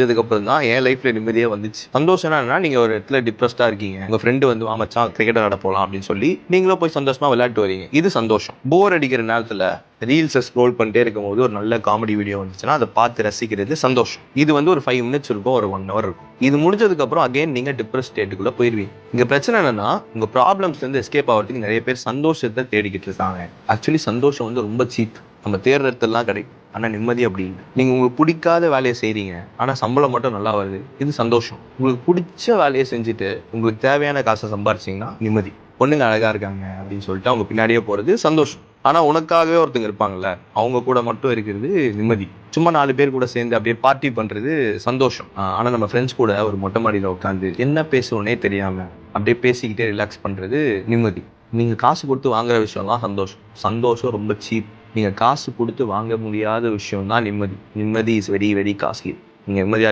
இதுக்கப்புறம் தான் என் லைஃப்ல நிம்மதியே வந்துச்சு. சந்தோஷம்னா என்னன்னா, நீங்க ஒரு இடத்துல டிப்ரெஸ்டா இருக்கீங்க. உங்க ஃப்ரெண்டு வந்து வா மச்சான் கிரிக்கெட் விளையாட போலாம் அப்படின்னு சொல்லி நீங்களும் போய் சந்தோஷமா விளையாட்டு வரீங்க. இது சந்தோஷம். போர் அடிக்கிற நேரத்துல ரீல்ஸை ஸ்க்ரோல் பண்ணிட்டே இருக்கும்போது ஒரு நல்ல காமெடி வீடியோ வந்துச்சுன்னா அதை பார்த்து ரசிக்கிறது சந்தோஷம். இது வந்து ஒரு 5 மினிட்ஸ் இருக்கும், ஒரு 1 ஹவர் இருக்கும். இது முடிஞ்சதுக்கு அப்புறம் அகைன் நீங்க டிப்ரெஸ் ஸ்டேட்டுக்குள்ள போயிருவீங்க. இங்க பிரச்சனை என்னன்னா, உங்க ப்ராப்ளம்ஸ்ல இருந்து எஸ்கேப் ஆகிறதுக்கு நிறைய பேர் சந்தோஷத்தை தேடிக்கிட்டு இருக்காங்க. ஆக்சுவலி சந்தோஷம் வந்து ரொம்ப சீப். நம்ம தேடுற இடத்துலலாம் கிடைக்கும். ஆனா நிம்மதி அப்படி இல்லை. நீங்க உங்களுக்கு பிடிக்காத வேலையை செய்றீங்க, ஆனா சம்பளம் மட்டும் நல்லா வருது, இது சந்தோஷம். உங்களுக்கு பிடிச்ச வேலையை செஞ்சுட்டு உங்களுக்கு தேவையான காசை சம்பாரிச்சிங்கன்னா நிம்மதி. பொண்ணுங்க அழகா இருக்காங்க அப்படின்னு சொல்லிட்டு அவங்க பின்னாடியே போறது சந்தோஷம். ஆனா உனக்காகவே ஒருத்தங்க இருப்பாங்கல்ல, அவங்க கூட மட்டும் இருக்கிறது நிம்மதி. சும்மா 4 பேர் கூட சேர்ந்து அப்படியே பார்ட்டி பண்றது சந்தோஷம். ஆனா நம்ம ஃப்ரெண்ட்ஸ் கூட ஒரு மொட்டை மாடியில உட்காந்து என்ன பேசுவோன்னே தெரியாம அப்படியே பேசிக்கிட்டே ரிலாக்ஸ் பண்றது நிம்மதி. நீங்க காசு கொடுத்து வாங்குற விஷயம்லாம் சந்தோஷம். சந்தோஷம் ரொம்ப சீப். நீங்க காசு கொடுத்து வாங்க முடியாத விஷயம் தான் நிம்மதி. நிம்மதி இஸ் வெரி வெரி காஸ்ட்லி. நீங்க நிம்மதியா